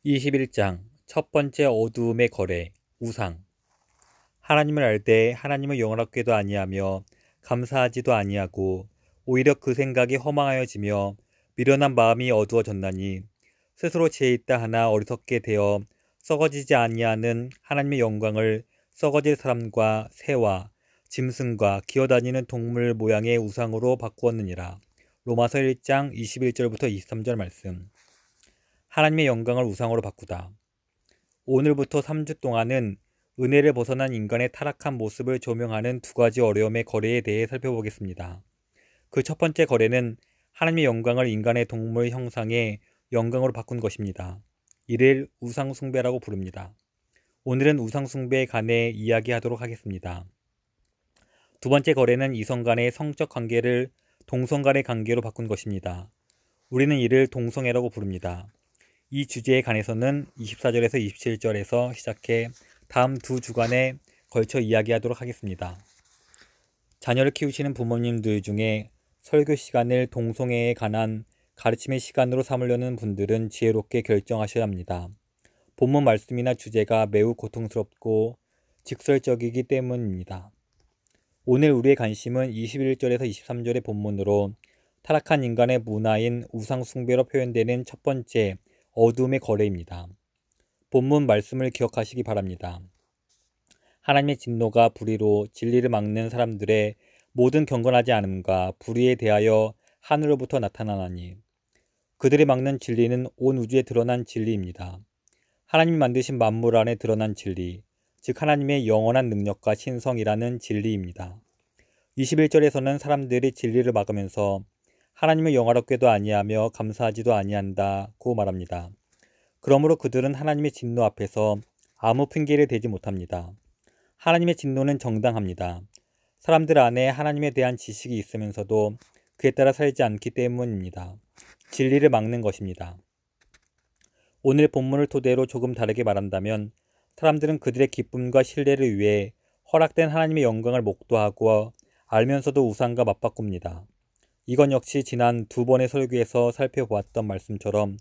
21장 첫 번째 어두움의 거래 우상. 하나님을 알되 하나님을 영원하게도 아니하며 감사하지도 아니하고 오히려 그 생각이 허망하여지며 미련한 마음이 어두워졌나니 스스로 지혜 있다 하나 어리석게 되어 썩어지지 아니하는 하나님의 영광을 썩어질 사람과 새와 짐승과 기어다니는 동물 모양의 우상으로 바꾸었느니라. 로마서 1장 21절부터 23절 말씀. 하나님의 영광을 우상으로 바꾸다. 오늘부터 3주 동안은 은혜를 벗어난 인간의 타락한 모습을 조명하는 두 가지 어려움의 거래에 대해 살펴보겠습니다. 그 첫 번째 거래는 하나님의 영광을 인간의 동물 형상의 영광으로 바꾼 것입니다. 이를 우상숭배라고 부릅니다. 오늘은 우상숭배에 관해 이야기하도록 하겠습니다. 두 번째 거래는 이성 간의 성적 관계를 동성 간의 관계로 바꾼 것입니다. 우리는 이를 동성애라고 부릅니다. 이 주제에 관해서는 24절에서 27절에서 시작해 다음 두 주간에 걸쳐 이야기하도록 하겠습니다. 자녀를 키우시는 부모님들 중에 설교 시간을 동성애에 관한 가르침의 시간으로 삼으려는 분들은 지혜롭게 결정하셔야 합니다. 본문 말씀이나 주제가 매우 고통스럽고 직설적이기 때문입니다. 오늘 우리의 관심은 21절에서 23절의 본문으로 타락한 인간의 문화인 우상숭배로 표현되는 첫 번째 어두움의 거래입니다. 본문 말씀을 기억하시기 바랍니다. 하나님의 진노가 불의로 진리를 막는 사람들의 모든 경건하지 않음과 불의에 대하여 하늘로부터 나타나나니 그들이 막는 진리는 온 우주에 드러난 진리입니다. 하나님이 만드신 만물 안에 드러난 진리, 즉 하나님의 영원한 능력과 신성이라는 진리입니다. 21절에서는 사람들이 진리를 막으면서 하나님을 영화롭게도 아니하며 감사하지도 아니한다고 말합니다. 그러므로 그들은 하나님의 진노 앞에서 아무 핑계를 대지 못합니다. 하나님의 진노는 정당합니다. 사람들 안에 하나님에 대한 지식이 있으면서도 그에 따라 살지 않기 때문입니다. 진리를 막는 것입니다. 오늘 본문을 토대로 조금 다르게 말한다면 사람들은 그들의 기쁨과 신뢰를 위해 허락된 하나님의 영광을 목도하고 알면서도 우상과 맞바꿉니다. 이건 역시 지난 두 번의 설교에서 살펴보았던 말씀처럼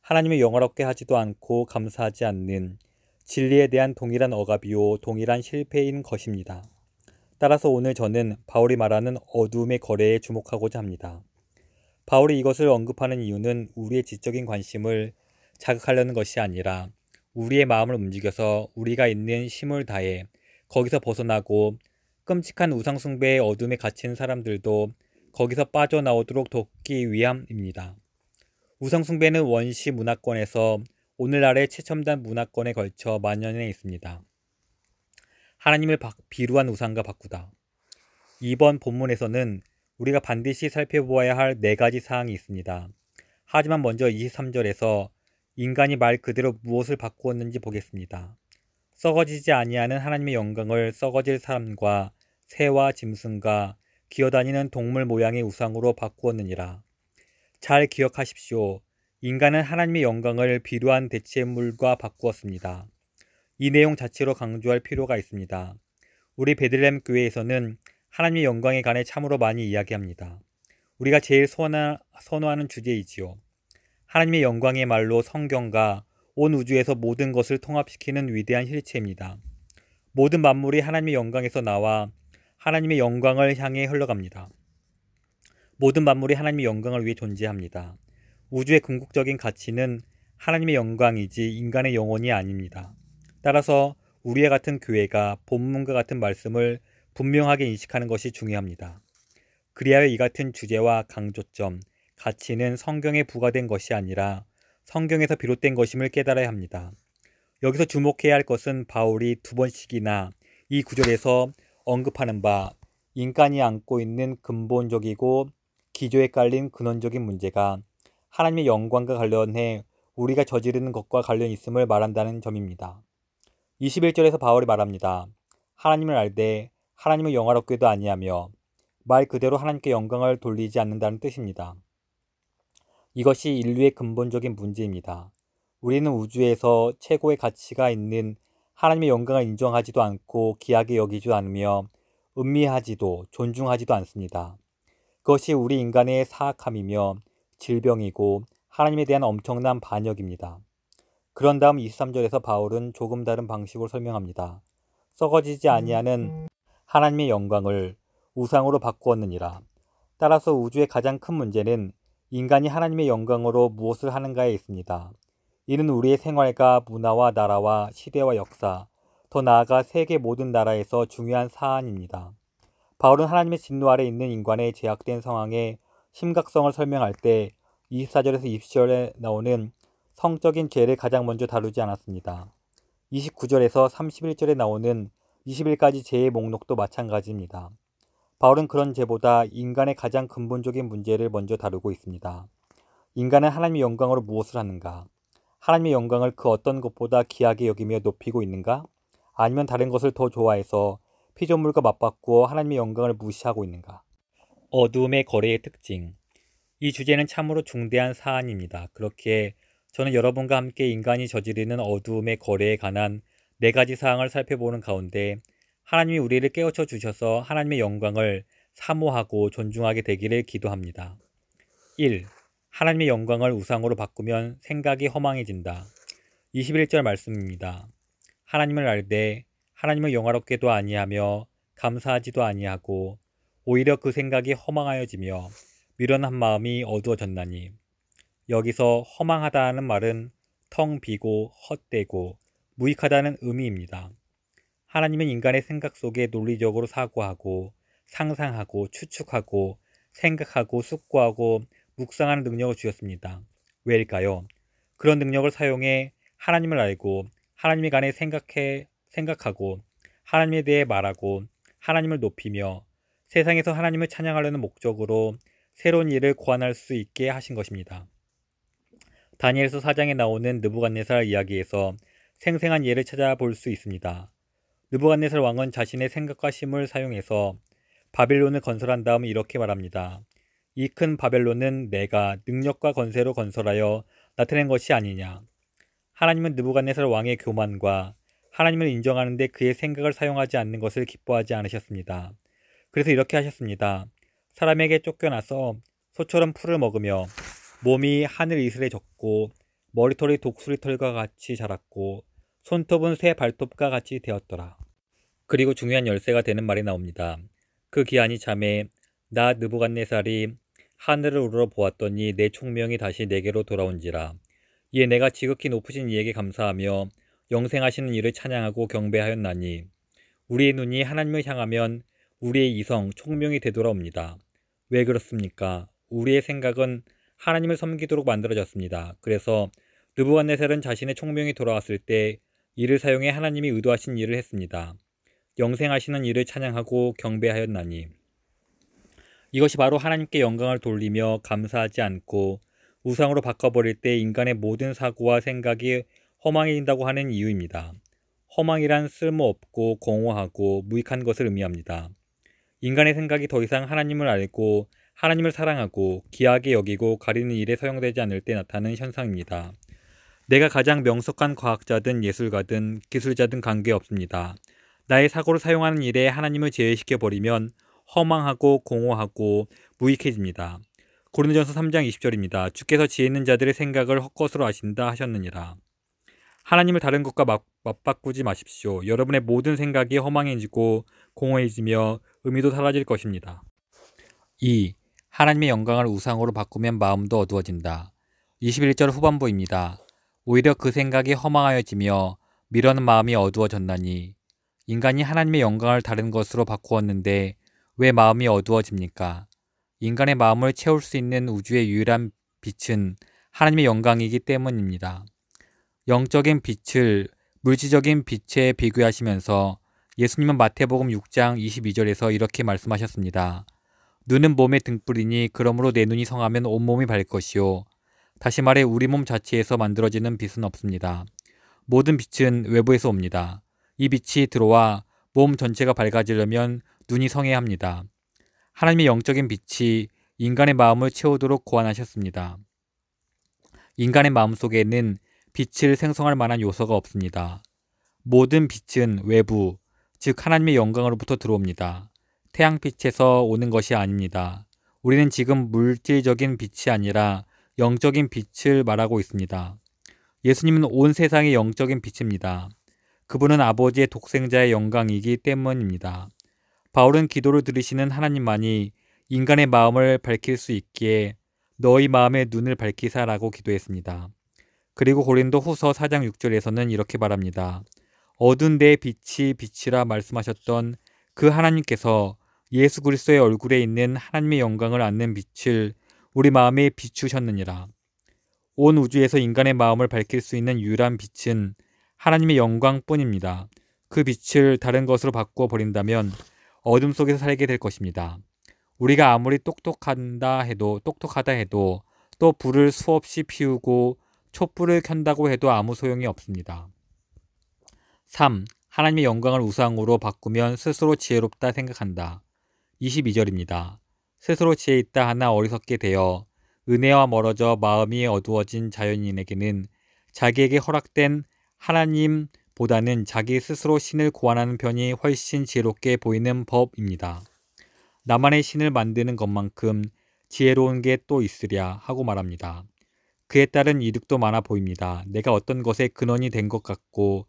하나님을 영화롭게 하지도 않고 감사하지 않는 진리에 대한 동일한 억압이요 동일한 실패인 것입니다. 따라서 오늘 저는 바울이 말하는 어두움의 거래에 주목하고자 합니다. 바울이 이것을 언급하는 이유는 우리의 지적인 관심을 자극하려는 것이 아니라 우리의 마음을 움직여서 우리가 있는 힘을 다해 거기서 벗어나고 끔찍한 우상숭배의 어둠에 갇힌 사람들도 거기서 빠져나오도록 돕기 위함입니다. 우상숭배는 원시 문화권에서 오늘날의 최첨단 문화권에 걸쳐 만연해 있습니다. 하나님을 비루한 우상과 바꾸다. 이번 본문에서는 우리가 반드시 살펴보아야 할 네 가지 사항이 있습니다. 하지만 먼저 23절에서 인간이 말 그대로 무엇을 바꾸었는지 보겠습니다. 썩어지지 아니하는 하나님의 영광을 썩어질 사람과 새와 짐승과 기어다니는 동물 모양의 우상으로 바꾸었느니라. 잘 기억하십시오. 인간은 하나님의 영광을 비루한 대체물과 바꾸었습니다. 이 내용 자체로 강조할 필요가 있습니다. 우리 베들레헴 교회에서는 하나님의 영광에 관해 참으로 많이 이야기합니다. 우리가 제일 선호하는 주제이지요. 하나님의 영광의 말로 성경과 온 우주에서 모든 것을 통합시키는 위대한 실체입니다. 모든 만물이 하나님의 영광에서 나와 하나님의 영광을 향해 흘러갑니다. 모든 만물이 하나님의 영광을 위해 존재합니다. 우주의 궁극적인 가치는 하나님의 영광이지 인간의 영혼이 아닙니다. 따라서 우리와 같은 교회가 본문과 같은 말씀을 분명하게 인식하는 것이 중요합니다. 그리하여 이 같은 주제와 강조점, 가치는 성경에 부과된 것이 아니라 성경에서 비롯된 것임을 깨달아야 합니다. 여기서 주목해야 할 것은 바울이 두 번씩이나 이 구절에서 언급하는 바 인간이 안고 있는 근본적이고 기조에 깔린 근원적인 문제가 하나님의 영광과 관련해 우리가 저지르는 것과 관련이 있음을 말한다는 점입니다. 21절에서 바울이 말합니다. 하나님을 알되 하나님을 영화롭게도 아니하며 말 그대로 하나님께 영광을 돌리지 않는다는 뜻입니다. 이것이 인류의 근본적인 문제입니다. 우리는 우주에서 최고의 가치가 있는 하나님의 영광을 인정하지도 않고 귀하게 여기지도 않으며 음미하지도 존중하지도 않습니다. 그것이 우리 인간의 사악함이며 질병이고 하나님에 대한 엄청난 반역입니다. 그런 다음 23절에서 바울은 조금 다른 방식으로 설명합니다. 썩어지지 아니하는 하나님의 영광을 우상으로 바꾸었느니라. 따라서 우주의 가장 큰 문제는 인간이 하나님의 영광으로 무엇을 하는가에 있습니다. 이는 우리의 생활과 문화와 나라와 시대와 역사, 더 나아가 세계 모든 나라에서 중요한 사안입니다. 바울은 하나님의 진노 아래 있는 인간의 제약된 상황의 심각성을 설명할 때 24절에서 20절에 나오는 성적인 죄를 가장 먼저 다루지 않았습니다. 29절에서 31절에 나오는 20일까지 죄의 목록도 마찬가지입니다. 바울은 그런 죄보다 인간의 가장 근본적인 문제를 먼저 다루고 있습니다. 인간은 하나님의 영광으로 무엇을 하는가? 하나님의 영광을 그 어떤 것보다 귀하게 여기며 높이고 있는가? 아니면 다른 것을 더 좋아해서 피조물과 맞바꾸어 하나님의 영광을 무시하고 있는가? 어두움의 거래의 특징. 이 주제는 참으로 중대한 사안입니다. 그렇기에 저는 여러분과 함께 인간이 저지르는 어두움의 거래에 관한 4가지 사항을 살펴보는 가운데 하나님이 우리를 깨우쳐 주셔서 하나님의 영광을 사모하고 존중하게 되기를 기도합니다. 1. 하나님의 영광을 우상으로 바꾸면 생각이 허망해진다. 21절 말씀입니다. 하나님을 알되 하나님을 영화롭게도 아니하며 감사하지도 아니하고 오히려 그 생각이 허망하여지며 미련한 마음이 어두워졌나니. 여기서 허망하다는 말은 텅 비고 헛되고 무익하다는 의미입니다. 하나님은 인간의 생각 속에 논리적으로 사고하고 상상하고 추측하고 생각하고 숙고하고 묵상하는 능력을 주셨습니다. 왜일까요? 그런 능력을 사용해 하나님을 알고 하나님에 관해 생각하고 하나님에 대해 말하고 하나님을 높이며 세상에서 하나님을 찬양하려는 목적으로 새로운 일을 고안할 수 있게 하신 것입니다. 다니엘서 4장에 나오는 느부갓네살 이야기에서 생생한 예를 찾아볼 수 있습니다. 느부갓네살 왕은 자신의 생각과 힘을 사용해서 바벨론을 건설한 다음 이렇게 말합니다. 이 큰 바벨론은 내가 능력과 권세로 건설하여 나타낸 것이 아니냐. 하나님은 느부갓네살 왕의 교만과 하나님을 인정하는 데 그의 생각을 사용하지 않는 것을 기뻐하지 않으셨습니다. 그래서 이렇게 하셨습니다. 사람에게 쫓겨나서 소처럼 풀을 먹으며 몸이 하늘 이슬에 젖고 머리털이 독수리털과 같이 자랐고 손톱은 새 발톱과 같이 되었더라. 그리고 중요한 열쇠가 되는 말이 나옵니다. 그 기한이 참에 나 느부갓네살이 하늘을 우러러 보았더니 내 총명이 다시 내게로 돌아온지라. 이에 내가 지극히 높으신 이에게 감사하며 영생하시는 이를 찬양하고 경배하였나니 우리의 눈이 하나님을 향하면 우리의 이성, 총명이 되돌아옵니다. 왜 그렇습니까? 우리의 생각은 하나님을 섬기도록 만들어졌습니다. 그래서 느부갓네살은 자신의 총명이 돌아왔을 때 이를 사용해 하나님이 의도하신 일을 했습니다. 영생하시는 이를 찬양하고 경배하였나니. 이것이 바로 하나님께 영광을 돌리며 감사하지 않고 우상으로 바꿔버릴 때 인간의 모든 사고와 생각이 허망해진다고 하는 이유입니다. 허망이란 쓸모없고 공허하고 무익한 것을 의미합니다. 인간의 생각이 더 이상 하나님을 알고 하나님을 사랑하고 귀하게 여기고 가리는 일에 사용되지 않을 때 나타나는 현상입니다. 내가 가장 명석한 과학자든 예술가든 기술자든 관계없습니다. 나의 사고를 사용하는 일에 하나님을 제외시켜버리면 허망하고 공허하고 무익해집니다. 고린도전서 3장 20절입니다. 주께서 지혜 있는 자들의 생각을 헛것으로 아신다 하셨느니라. 하나님을 다른 것과 맞바꾸지 마십시오. 여러분의 모든 생각이 허망해지고 공허해지며 의미도 사라질 것입니다. 2. 하나님의 영광을 우상으로 바꾸면 마음도 어두워진다. 21절 후반부입니다. 오히려 그 생각이 허망하여지며 미련한 마음이 어두워졌나니. 인간이 하나님의 영광을 다른 것으로 바꾸었는데 왜 마음이 어두워집니까? 인간의 마음을 채울 수 있는 우주의 유일한 빛은 하나님의 영광이기 때문입니다. 영적인 빛을 물질적인 빛에 비교하시면서 예수님은 마태복음 6장 22절에서 이렇게 말씀하셨습니다. 눈은 몸의 등불이니 그러므로 내 눈이 성하면 온몸이 밝을 것이요. 다시 말해 우리 몸 자체에서 만들어지는 빛은 없습니다. 모든 빛은 외부에서 옵니다. 이 빛이 들어와 몸 전체가 밝아지려면 눈이 성해야 합니다. 하나님의 영적인 빛이 인간의 마음을 채우도록 고안하셨습니다. 인간의 마음 속에는 빛을 생성할 만한 요소가 없습니다. 모든 빛은 외부, 즉 하나님의 영광으로부터 들어옵니다. 태양빛에서 오는 것이 아닙니다. 우리는 지금 물질적인 빛이 아니라 영적인 빛을 말하고 있습니다. 예수님은 온 세상의 영적인 빛입니다. 그분은 아버지의 독생자의 영광이기 때문입니다. 바울은 기도를 들으시는 하나님만이 인간의 마음을 밝힐 수 있기에 너희 마음의 눈을 밝히사라고 기도했습니다. 그리고 고린도 후서 4장 6절에서는 이렇게 말합니다. 어두운 데에 빛이 빛이라 말씀하셨던 그 하나님께서 예수 그리스도의 얼굴에 있는 하나님의 영광을 안는 빛을 우리 마음에 비추셨느니라. 온 우주에서 인간의 마음을 밝힐 수 있는 유일한 빛은 하나님의 영광뿐입니다. 그 빛을 다른 것으로 바꾸어 버린다면 어둠 속에서 살게 될 것입니다. 우리가 아무리 똑똑하다 해도 또 불을 수없이 피우고 촛불을 켠다고 해도 아무 소용이 없습니다. 3. 하나님의 영광을 우상으로 바꾸면 스스로 지혜롭다 생각한다. 22절입니다. 스스로 지혜 있다 하나 어리석게 되어 은혜와 멀어져 마음이 어두워진 자연인에게는 자기에게 허락된 하나님보다는 자기 스스로 신을 고안하는 편이 훨씬 지혜롭게 보이는 법입니다. 나만의 신을 만드는 것만큼 지혜로운 게 또 있으랴 하고 말합니다. 그에 따른 이득도 많아 보입니다. 내가 어떤 것의 근원이 된 것 같고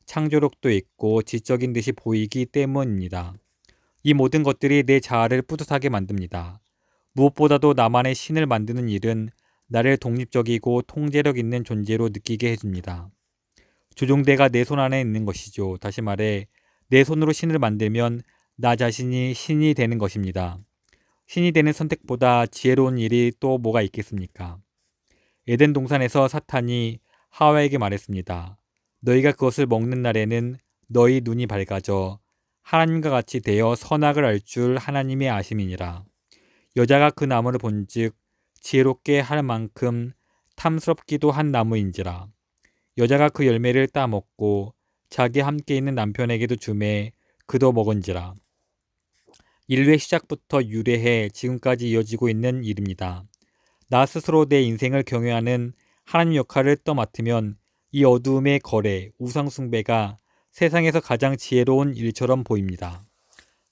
창조력도 있고 지적인 듯이 보이기 때문입니다. 이 모든 것들이 내 자아를 뿌듯하게 만듭니다. 무엇보다도 나만의 신을 만드는 일은 나를 독립적이고 통제력 있는 존재로 느끼게 해줍니다. 조종대가 내 손 안에 있는 것이죠. 다시 말해 내 손으로 신을 만들면 나 자신이 신이 되는 것입니다. 신이 되는 선택보다 지혜로운 일이 또 뭐가 있겠습니까? 에덴 동산에서 사탄이 하와에게 말했습니다. 너희가 그것을 먹는 날에는 너희 눈이 밝아져 하나님과 같이 되어 선악을 알 줄 하나님의 아심이니라. 여자가 그 나무를 본즉 지혜롭게 할 만큼 탐스럽기도 한 나무인지라. 여자가 그 열매를 따먹고 자기 함께 있는 남편에게도 주매 그도 먹은지라. 인류의 시작부터 유래해 지금까지 이어지고 있는 일입니다. 나 스스로 내 인생을 경영하는 하나님 역할을 떠맡으면 이 어두움의 거래, 우상숭배가 세상에서 가장 지혜로운 일처럼 보입니다.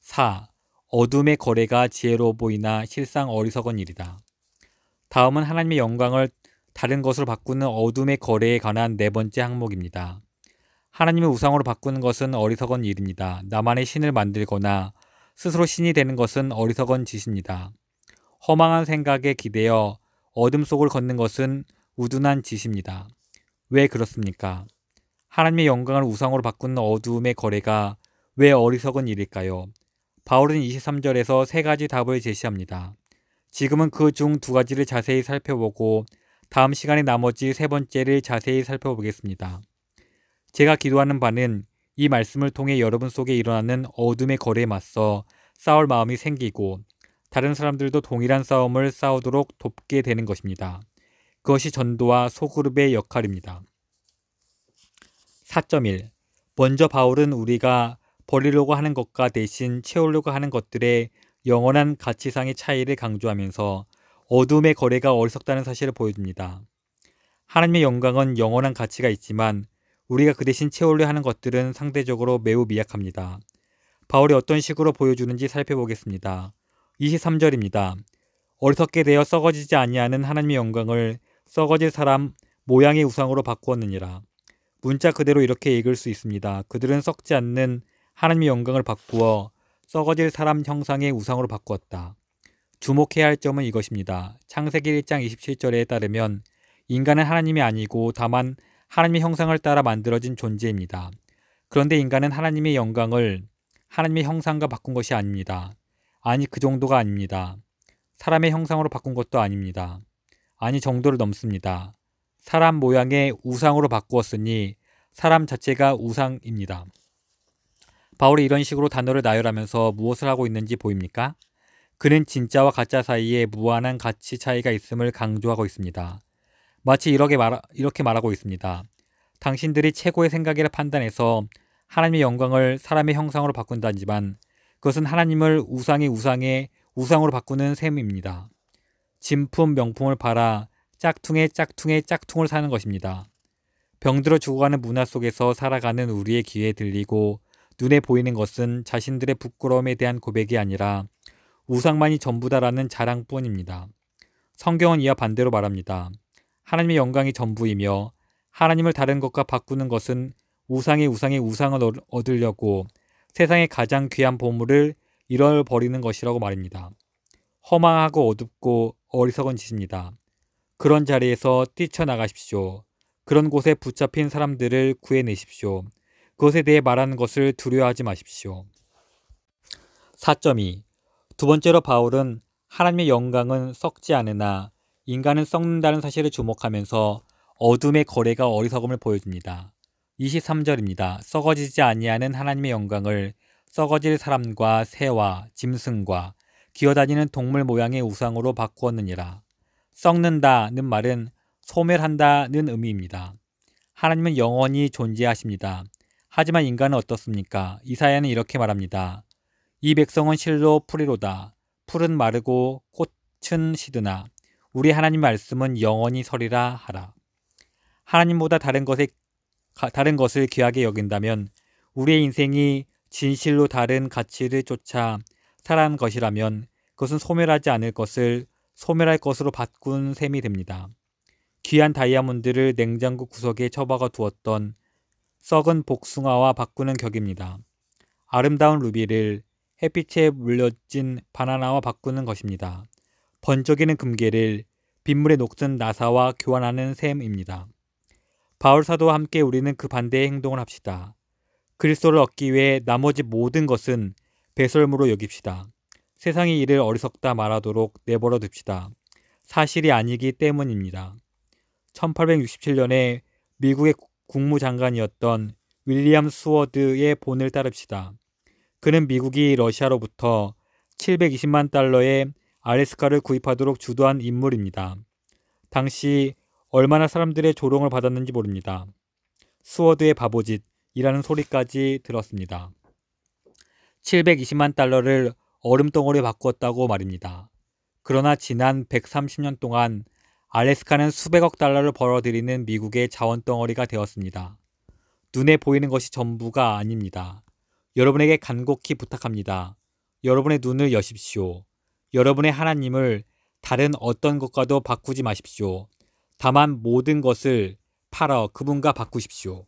4. 어둠의 거래가 지혜로워 보이나 실상 어리석은 일이다. 다음은 하나님의 영광을 다른 것으로 바꾸는 어둠의 거래에 관한 네 번째 항목입니다. 하나님의 우상으로 바꾸는 것은 어리석은 일입니다. 나만의 신을 만들거나 스스로 신이 되는 것은 어리석은 짓입니다. 허망한 생각에 기대어 어둠 속을 걷는 것은 우둔한 짓입니다. 왜 그렇습니까? 하나님의 영광을 우상으로 바꾸는 어두움의 거래가 왜 어리석은 일일까요? 바울은 23절에서 세 가지 답을 제시합니다. 지금은 그 중 두 가지를 자세히 살펴보고 다음 시간에 나머지 세 번째를 자세히 살펴보겠습니다. 제가 기도하는 바는 이 말씀을 통해 여러분 속에 일어나는 어둠의 거래에 맞서 싸울 마음이 생기고 다른 사람들도 동일한 싸움을 싸우도록 돕게 되는 것입니다. 그것이 전도와 소그룹의 역할입니다. 4.1. 먼저 바울은 우리가 버리려고 하는 것과 대신 채우려고 하는 것들의 영원한 가치상의 차이를 강조하면서 어둠의 거래가 어리석다는 사실을 보여줍니다. 하나님의 영광은 영원한 가치가 있지만 우리가 그 대신 채우려 하는 것들은 상대적으로 매우 미약합니다. 바울이 어떤 식으로 보여주는지 살펴보겠습니다. 23절입니다. 어리석게 되어 썩어지지 아니하는 하나님의 영광을 썩어질 사람 모양의 우상으로 바꾸었느니라. 문자 그대로 이렇게 읽을 수 있습니다. 그들은 썩지 않는 하나님의 영광을 바꾸어 썩어질 사람 형상의 우상으로 바꾸었다. 주목해야 할 점은 이것입니다. 창세기 1장 27절에 따르면 인간은 하나님이 아니고 다만 하나님의 형상을 따라 만들어진 존재입니다. 그런데 인간은 하나님의 영광을 하나님의 형상과 바꾼 것이 아닙니다. 아니 그 정도가 아닙니다. 사람의 형상으로 바꾼 것도 아닙니다. 아니 정도를 넘습니다. 사람 모양의 우상으로 바꾸었으니 사람 자체가 우상입니다. 바울이 이런 식으로 단어를 나열하면서 무엇을 하고 있는지 보입니까? 그는 진짜와 가짜 사이에 무한한 가치 차이가 있음을 강조하고 있습니다. 마치 이렇게 말하고 있습니다. 당신들이 최고의 생각이라 판단해서 하나님의 영광을 사람의 형상으로 바꾼다지만 그것은 하나님을 우상의 우상으로 바꾸는 셈입니다. 진품 명품을 팔아 짝퉁을 사는 것입니다. 병들어 죽어가는 문화 속에서 살아가는 우리의 귀에 들리고 눈에 보이는 것은 자신들의 부끄러움에 대한 고백이 아니라 우상만이 전부다라는 자랑뿐입니다. 성경은 이와 반대로 말합니다. 하나님의 영광이 전부이며 하나님을 다른 것과 바꾸는 것은 우상의 우상을 얻으려고 세상의 가장 귀한 보물을 잃어버리는 것이라고 말입니다. 허망하고 어둡고 어리석은 짓입니다. 그런 자리에서 뛰쳐나가십시오. 그런 곳에 붙잡힌 사람들을 구해내십시오. 그것에 대해 말하는 것을 두려워하지 마십시오. 4.2. 두 번째로 바울은 하나님의 영광은 썩지 않으나 인간은 썩는다는 사실을 주목하면서 어둠의 거래가 어리석음을 보여줍니다. 23절입니다. 썩어지지 아니하는 하나님의 영광을 썩어질 사람과 새와 짐승과 기어다니는 동물 모양의 우상으로 바꾸었느니라. 썩는다는 말은 소멸한다는 의미입니다. 하나님은 영원히 존재하십니다. 하지만 인간은 어떻습니까? 이사야는 이렇게 말합니다. 이 백성은 실로 풀이로다. 풀은 마르고 꽃은 시드나 우리 하나님 말씀은 영원히 서리라 하라. 하나님보다 다른 것을 귀하게 여긴다면 우리의 인생이 진실로 다른 가치를 쫓아 살아가는 것이라면 그것은 소멸하지 않을 것을 소멸할 것으로 바꾼 셈이 됩니다. 귀한 다이아몬드를 냉장고 구석에 처박아 두었던 썩은 복숭아와 바꾸는 격입니다. 아름다운 루비를 햇빛에 물려진 바나나와 바꾸는 것입니다. 번쩍이는 금괴를 빗물에 녹슨 나사와 교환하는 셈입니다. 바울 사도와 함께 우리는 그 반대의 행동을 합시다. 그리스도를 얻기 위해 나머지 모든 것은 배설물로 여깁시다. 세상의 일을 어리석다 말하도록 내버려 둡시다. 사실이 아니기 때문입니다. 1867년에 미국의 국무장관이었던 윌리엄 스워드의 본을 따릅시다. 그는 미국이 러시아로부터 720만 달러의 알래스카를 구입하도록 주도한 인물입니다. 당시 얼마나 사람들의 조롱을 받았는지 모릅니다. 스워드의 바보짓이라는 소리까지 들었습니다. 720만 달러를 얼음덩어리에 바꾸었다고 말입니다. 그러나 지난 130년 동안 알래스카는 수백억 달러를 벌어들이는 미국의 자원덩어리가 되었습니다. 눈에 보이는 것이 전부가 아닙니다. 여러분에게 간곡히 부탁합니다. 여러분의 눈을 여십시오. 여러분의 하나님을 다른 어떤 것과도 바꾸지 마십시오. 다만 모든 것을 팔아 그분과 바꾸십시오.